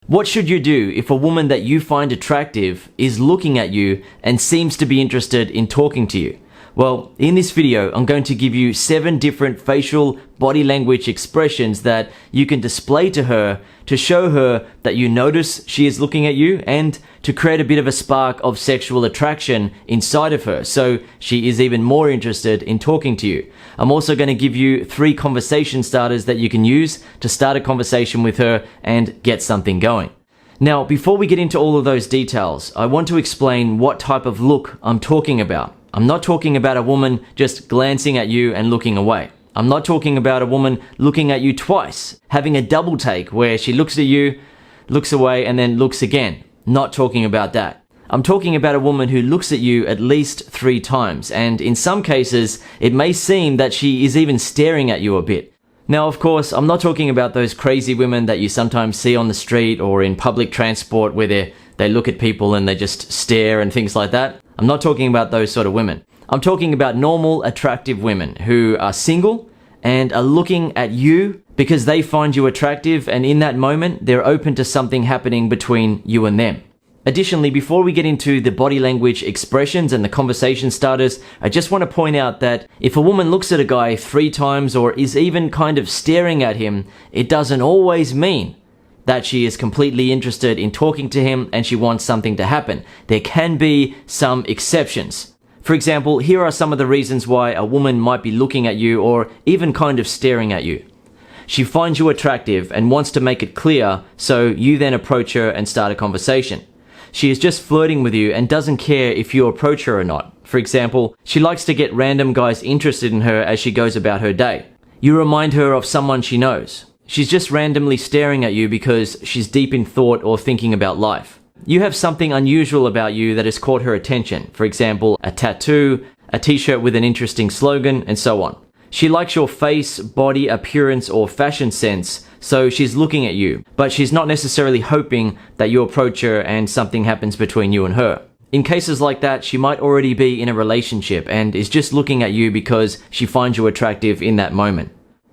What should you do if a woman that you find attractive is looking at you and seems to be interested in talking to you? Well, in this video, I'm going to give you 7 different facial body language expressions that you can display to her to show her that you notice she is looking at you and to create a bit of a spark of sexual attraction inside of her so she is even more interested in talking to you. I'm also going to give you 3 conversation starters that you can use to start a conversation with her and get something going. Now, before we get into all of those details, I want to explain what type of look I'm talking about. I'm not talking about a woman just glancing at you and looking away. I'm not talking about a woman looking at you twice, having a double take where she looks at you, looks away, and then looks again. Not talking about that. I'm talking about a woman who looks at you at least 3 times, and in some cases, it may seem that she is even staring at you a bit. Now, of course, I'm not talking about those crazy women that you sometimes see on the street or in public transport where they look at people and they just stare and things like that. I'm not talking about those sort of women. I'm talking about normal, attractive women who are single and are looking at you because they find you attractive, and in that moment, they're open to something happening between you and them. Additionally, before we get into the body language expressions and the conversation starters, I just want to point out that if a woman looks at a guy 3 times or is even kind of staring at him, it doesn't always mean that she is completely interested in talking to him and she wants something to happen. There can be some exceptions. For example, here are some of the reasons why a woman might be looking at you or even kind of staring at you. She finds you attractive and wants to make it clear, so you then approach her and start a conversation. She is just flirting with you and doesn't care if you approach her or not. For example, she likes to get random guys interested in her as she goes about her day. You remind her of someone she knows. She's just randomly staring at you because she's deep in thought or thinking about life. You have something unusual about you that has caught her attention. For example, a tattoo, a t-shirt with an interesting slogan, and so on. She likes your face, body, appearance, or fashion sense, so she's looking at you, but she's not necessarily hoping that you approach her and something happens between you and her. In cases like that, she might already be in a relationship and is just looking at you because she finds you attractive in that moment.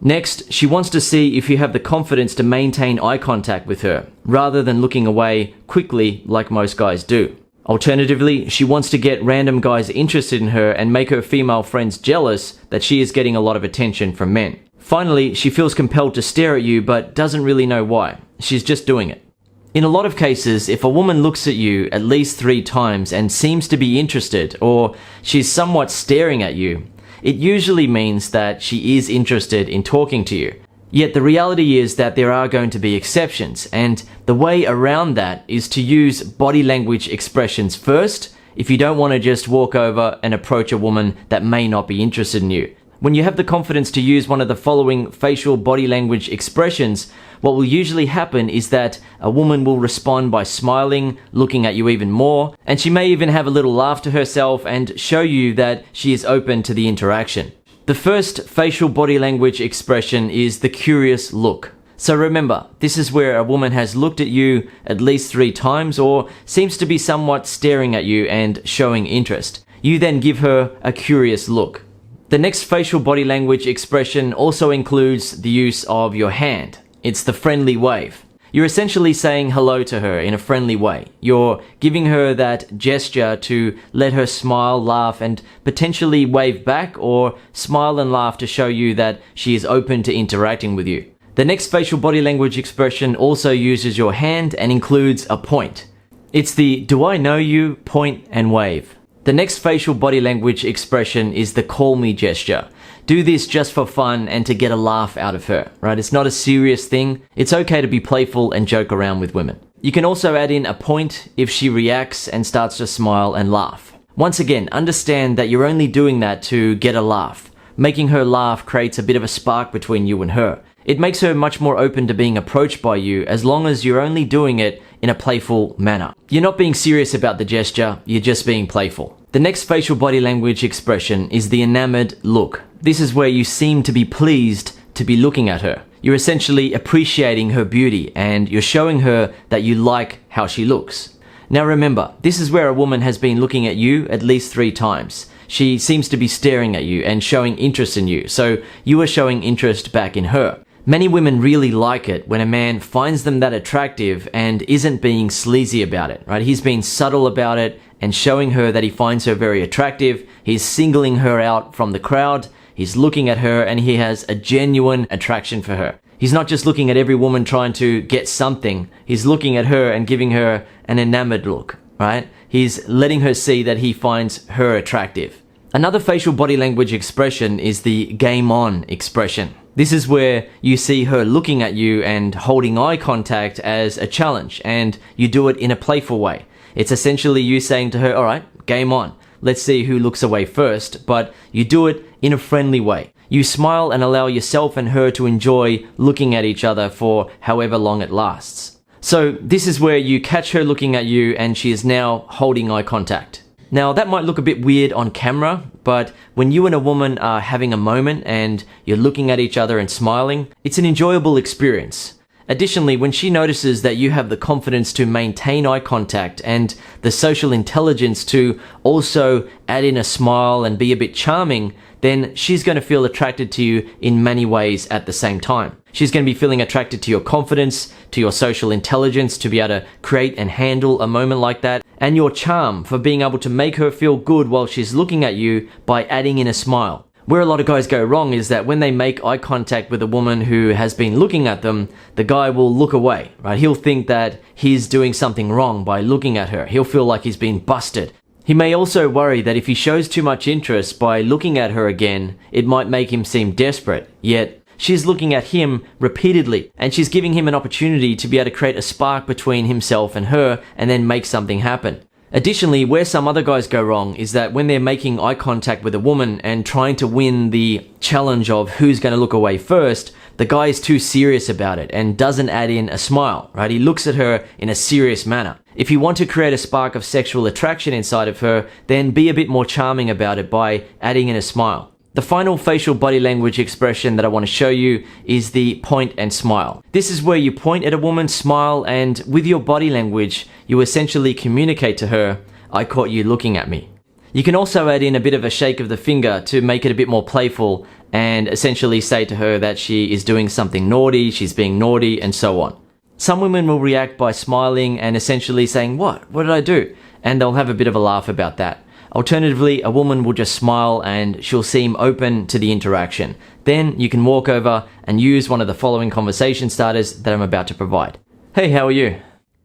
Next, she wants to see if you have the confidence to maintain eye contact with her, rather than looking away quickly like most guys do. Alternatively, she wants to get random guys interested in her and make her female friends jealous that she is getting a lot of attention from men. Finally, she feels compelled to stare at you but doesn't really know why. She's just doing it. In a lot of cases, if a woman looks at you at least 3 times and seems to be interested, or she's somewhat staring at you, it usually means that she is interested in talking to you. Yet the reality is that there are going to be exceptions, and the way around that is to use body language expressions first if you don't want to just walk over and approach a woman that may not be interested in you. When you have the confidence to use one of the following facial body language expressions, what will usually happen is that a woman will respond by smiling, looking at you even more, and she may even have a little laugh to herself and show you that she is open to the interaction. The first facial body language expression is the curious look. So remember, this is where a woman has looked at you at least 3 times or seems to be somewhat staring at you and showing interest. You then give her a curious look. The next facial body language expression also includes the use of your hand. It's the friendly wave. You're essentially saying hello to her in a friendly way. You're giving her that gesture to let her smile, laugh, and potentially wave back, or smile and laugh to show you that she is open to interacting with you. The next facial body language expression also uses your hand and includes a point. It's the "do I know you" point and wave. The next facial body language expression is the call me gesture. Do this just for fun and to get a laugh out of her, right? It's not a serious thing. It's okay to be playful and joke around with women. You can also add in a point if she reacts and starts to smile and laugh. Once again, understand that you're only doing that to get a laugh. Making her laugh creates a bit of a spark between you and her. It makes her much more open to being approached by you as long as you're only doing it in a playful manner. You're not being serious about the gesture, you're just being playful. The next facial body language expression is the enamored look. This is where you seem to be pleased to be looking at her. You're essentially appreciating her beauty and you're showing her that you like how she looks. Now remember, this is where a woman has been looking at you at least 3 times. She seems to be staring at you and showing interest in you, so you are showing interest back in her. Many women really like it when a man finds them that attractive and isn't being sleazy about it, right? He's being subtle about it and showing her that he finds her very attractive. He's singling her out from the crowd. He's looking at her and he has a genuine attraction for her. He's not just looking at every woman trying to get something. He's looking at her and giving her an enamored look, right? He's letting her see that he finds her attractive. Another facial body language expression is the game on expression. This is where you see her looking at you and holding eye contact as a challenge, and you do it in a playful way. It's essentially you saying to her, all right, game on. Let's see who looks away first, but you do it in a friendly way. You smile and allow yourself and her to enjoy looking at each other for however long it lasts. So this is where you catch her looking at you and she is now holding eye contact. Now that might look a bit weird on camera, but when you and a woman are having a moment and you're looking at each other and smiling, it's an enjoyable experience. Additionally, when she notices that you have the confidence to maintain eye contact and the social intelligence to also add in a smile and be a bit charming, then she's going to feel attracted to you in many ways at the same time. She's going to be feeling attracted to your confidence, to your social intelligence to be able to create and handle a moment like that, and your charm for being able to make her feel good while she's looking at you by adding in a smile. Where a lot of guys go wrong is that when they make eye contact with a woman who has been looking at them, the guy will look away, right? He'll think that he's doing something wrong by looking at her. He'll feel like he's been busted. He may also worry that if he shows too much interest by looking at her again, it might make him seem desperate. Yet, she's looking at him repeatedly, and she's giving him an opportunity to be able to create a spark between himself and her and then make something happen. Additionally, where some other guys go wrong is that when they're making eye contact with a woman and trying to win the challenge of who's going to look away first, the guy is too serious about it and doesn't add in a smile, right? He looks at her in a serious manner. If you want to create a spark of sexual attraction inside of her, then be a bit more charming about it by adding in a smile. The final facial body language expression that I want to show you is the point and smile. This is where you point at a woman, smile, and with your body language, you essentially communicate to her, I caught you looking at me. You can also add in a bit of a shake of the finger to make it a bit more playful and essentially say to her that she is doing something naughty, she's being naughty, and so on. Some women will react by smiling and essentially saying, what did I do? And they'll have a bit of a laugh about that. Alternatively, a woman will just smile and she'll seem open to the interaction. Then you can walk over and use one of the following conversation starters that I'm about to provide. Hey, how are you?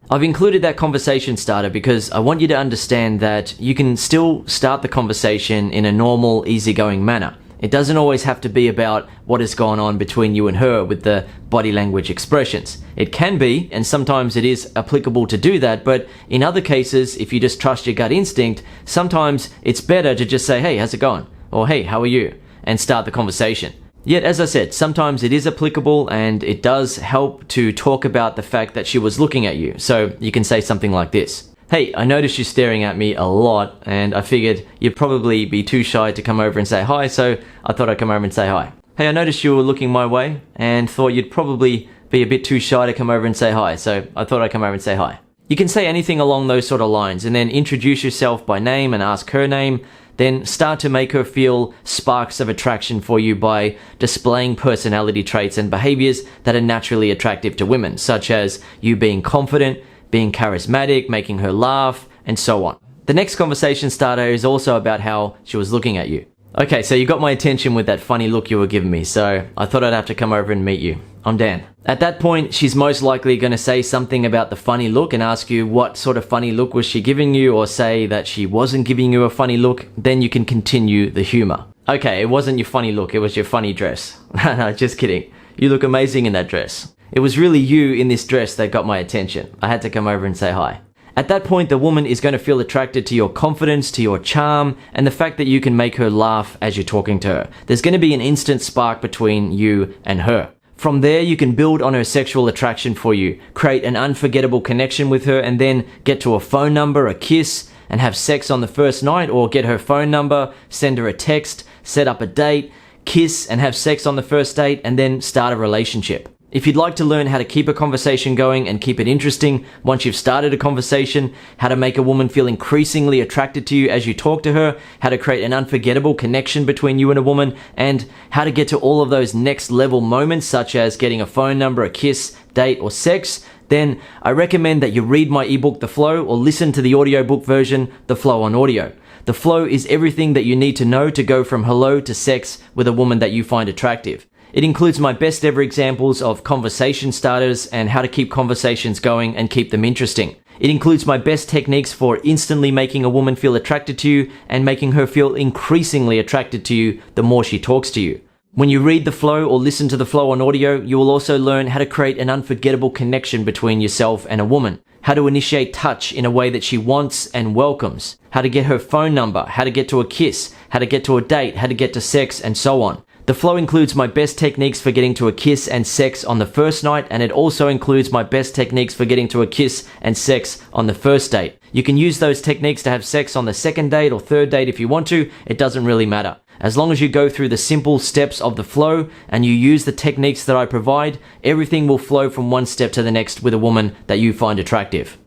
I've included that conversation starter because I want you to understand that you can still start the conversation in a normal, easygoing manner. It doesn't always have to be about what has gone on between you and her with the body language expressions. It can be, and sometimes it is applicable to do that, but in other cases, if you just trust your gut instinct, sometimes it's better to just say, hey, how's it going? Or hey, how are you? And start the conversation. Yet, as I said, sometimes it is applicable and it does help to talk about the fact that she was looking at you. So you can say something like this. Hey, I noticed you staring at me a lot and I figured you'd probably be too shy to come over and say hi, so I thought I'd come over and say hi. Hey, I noticed you were looking my way and thought you'd probably be a bit too shy to come over and say hi, so I thought I'd come over and say hi. You can say anything along those sort of lines and then introduce yourself by name and ask her name, then start to make her feel sparks of attraction for you by displaying personality traits and behaviors that are naturally attractive to women, such as you being confident, being charismatic, making her laugh, and so on. The next conversation starter is also about how she was looking at you. Okay, so you got my attention with that funny look you were giving me, so I thought I'd have to come over and meet you. I'm Dan. At that point, she's most likely going to say something about the funny look and ask you what sort of funny look was she giving you, or say that she wasn't giving you a funny look. Then you can continue the humor. Okay, it wasn't your funny look, it was your funny dress. No, just kidding. You look amazing in that dress. It was really you in this dress that got my attention. I had to come over and say hi. At that point, the woman is going to feel attracted to your confidence, to your charm, and the fact that you can make her laugh as you're talking to her. There's going to be an instant spark between you and her. From there, you can build on her sexual attraction for you, create an unforgettable connection with her, and then get to a phone number, a kiss, and have sex on the first night, or get her phone number, send her a text, set up a date, kiss and have sex on the first date, and then start a relationship. If you'd like to learn how to keep a conversation going and keep it interesting once you've started a conversation, how to make a woman feel increasingly attracted to you as you talk to her, how to create an unforgettable connection between you and a woman, and how to get to all of those next level moments such as getting a phone number, a kiss, date, or sex, then I recommend that you read my ebook, The Flow, or listen to the audiobook version, The Flow on Audio. The Flow is everything that you need to know to go from hello to sex with a woman that you find attractive. It includes my best ever examples of conversation starters and how to keep conversations going and keep them interesting. It includes my best techniques for instantly making a woman feel attracted to you and making her feel increasingly attracted to you the more she talks to you. When you read The Flow or listen to The Flow on Audio, you will also learn how to create an unforgettable connection between yourself and a woman, how to initiate touch in a way that she wants and welcomes, how to get her phone number, how to get to a kiss, how to get to a date, how to get to sex, and so on. The Flow includes my best techniques for getting to a kiss and sex on the first night, and it also includes my best techniques for getting to a kiss and sex on the first date. You can use those techniques to have sex on the second date or third date if you want to. It doesn't really matter. As long as you go through the simple steps of the flow and you use the techniques that I provide, everything will flow from one step to the next with a woman that you find attractive.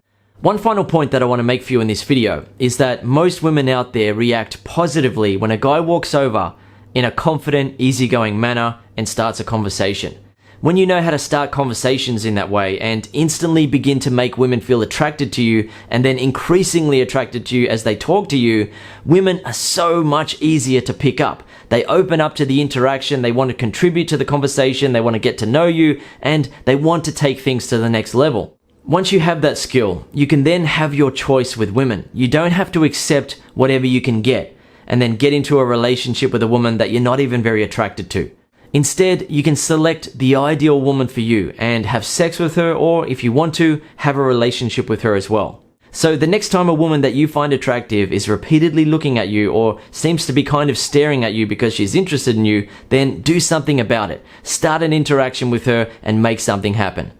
One final point that I want to make for you in this video is that most women out there react positively when a guy walks over in a confident, easygoing manner and starts a conversation. When you know how to start conversations in that way and instantly begin to make women feel attracted to you and then increasingly attracted to you as they talk to you, women are so much easier to pick up. They open up to the interaction, they want to contribute to the conversation, they want to get to know you, and they want to take things to the next level. Once you have that skill, you can then have your choice with women. You don't have to accept whatever you can get and then get into a relationship with a woman that you're not even very attracted to. Instead, you can select the ideal woman for you and have sex with her, or if you want to, have a relationship with her as well. So the next time a woman that you find attractive is repeatedly looking at you or seems to be kind of staring at you because she's interested in you, then do something about it. Start an interaction with her and make something happen.